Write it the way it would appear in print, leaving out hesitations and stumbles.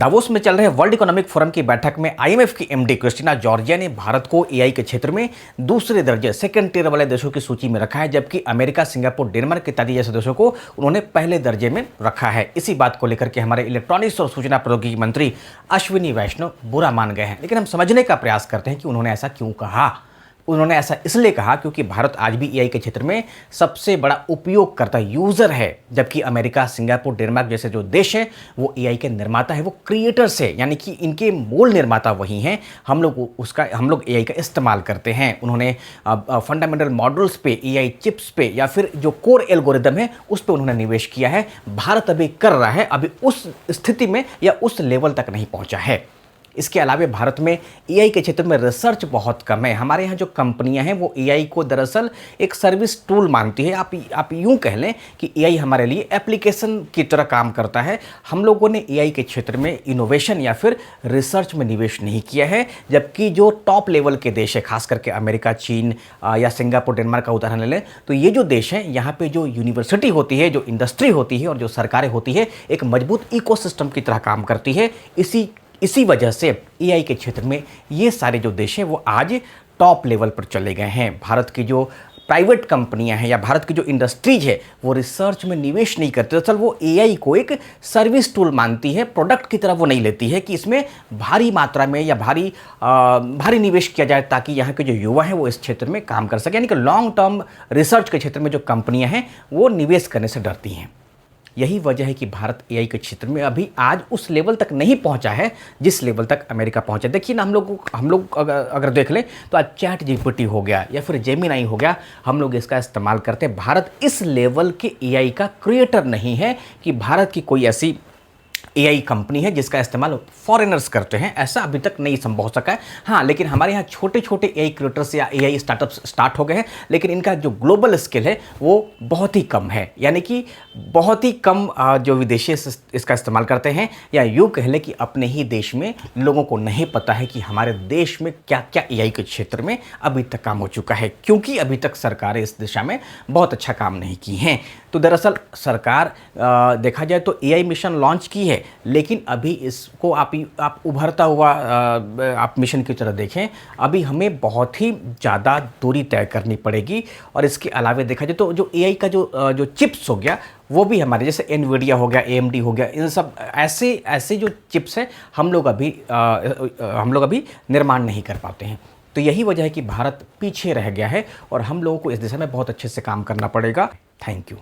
Davos में चल रहे वर्ल्ड इकोनॉमिक फोरम की बैठक में आईएमएफ की एमडी क्रिस्टिना जॉर्जिया ने भारत को एआई के क्षेत्र में दूसरे दर्जे सेकंड टियर वाले देशों की सूची में रखा है, जबकि अमेरिका, सिंगापुर, डेनमार्क इत्यादि जैसे देशों को उन्होंने पहले दर्जे में रखा है। इसी बात को लेकर के हमारे इलेक्ट्रॉनिक्स और सूचना प्रौद्योगिकी मंत्री अश्विनी वैष्णव बुरा मान गए हैं, लेकिन हम समझने का प्रयास करते हैं कि उन्होंने ऐसा क्यों कहा। उन्होंने ऐसा इसलिए कहा क्योंकि भारत आज भी एआई के क्षेत्र में सबसे बड़ा उपयोगकर्ता यूजर है, जबकि अमेरिका, सिंगापुर, डेनमार्क जैसे जो देश हैं वो एआई के निर्माता है, वो क्रिएटर्स है, यानी कि इनके मूल निर्माता वही हैं। हम लोग एआई का इस्तेमाल करते हैं। उन्होंने फंडामेंटल मॉडल्स पे, एआई चिप्स पे या फिर जो कोर एल्गोरिदम है उस पर उन्होंने निवेश किया है। भारत अभी कर रहा है, अभी उस स्थिति में या उस लेवल तक नहीं पहुंचा है। इसके अलावा भारत में एआई के क्षेत्र में रिसर्च बहुत कम है। हमारे यहाँ जो कंपनियां हैं वो एआई को दरअसल एक सर्विस टूल मानती है। आप यूं कह लें कि एआई हमारे लिए एप्लीकेशन की तरह काम करता है। हम लोगों ने एआई के क्षेत्र में इनोवेशन या फिर रिसर्च में निवेश नहीं किया है, जबकि जो टॉप लेवल के देश है, खास करके अमेरिका, चीन या सिंगापुर, डेनमार्क का उदाहरण ले लें, तो ये जो देश हैं यहाँ पे जो यूनिवर्सिटी होती है, जो इंडस्ट्री होती है और जो सरकारें होती है, एक मजबूत इकोसिस्टम की तरह काम करती है। इसी वजह से एआई के क्षेत्र में ये सारे जो देश हैं वो आज टॉप लेवल पर चले गए हैं। भारत की जो प्राइवेट कंपनियां हैं या भारत की जो इंडस्ट्रीज है वो रिसर्च में निवेश नहीं करती। दरअसल वो एआई को एक सर्विस टूल मानती है, प्रोडक्ट की तरह वो नहीं लेती है कि इसमें भारी मात्रा में या भारी निवेश किया जाए ताकि यहाँ के जो युवा हैं वो इस क्षेत्र में काम कर सके। यानी कि लॉन्ग टर्म रिसर्च के क्षेत्र में जो कंपनियाँ हैं वो निवेश करने से डरती हैं। यही वजह है कि भारत एआई के क्षेत्र में अभी आज उस लेवल तक नहीं पहुंचा है जिस लेवल तक अमेरिका पहुंचा। देखिए ना, हम लोग अगर देख लें तो आज चैट जीपीटी हो गया या फिर जेमिनाई हो गया, हम लोग इसका इस्तेमाल करते हैं। भारत इस लेवल के एआई का क्रिएटर नहीं है कि भारत की कोई ऐसी एआई कंपनी है जिसका इस्तेमाल फॉरेनर्स करते हैं, ऐसा अभी तक नहीं संभव हो सका है। हाँ, लेकिन हमारे यहाँ छोटे छोटे एआई क्रिएटर्स या एआई स्टार्टअप्स स्टार्ट हो गए हैं, लेकिन इनका जो ग्लोबल स्केल है वो बहुत ही कम है। यानी कि बहुत ही कम जो विदेशी इसका इस्तेमाल करते हैं, या यूँ कह लें कि अपने ही देश में लोगों को नहीं पता है कि हमारे देश में क्या क्या एआई के क्षेत्र में अभी तक काम हो चुका है, क्योंकि अभी तक सरकारें इस दिशा में बहुत अच्छा काम नहीं की हैं। तो दरअसल सरकार देखा जाए तो एआई मिशन लॉन्च की है, लेकिन अभी इसको आप उभरता हुआ आप मिशन की तरह देखें, अभी हमें बहुत ही ज़्यादा दूरी तय करनी पड़ेगी। और इसके अलावा देखा जाए तो जो एआई का जो चिप्स हो गया वो भी हमारे जैसे एनवीडिया हो गया, एएमडी हो गया, इन सब ऐसे जो चिप्स हैं हम लोग अभी निर्माण नहीं कर पाते हैं। तो यही वजह है कि भारत पीछे रह गया है और हम लोगों को इस दिशा में बहुत अच्छे से काम करना पड़ेगा। Thank you.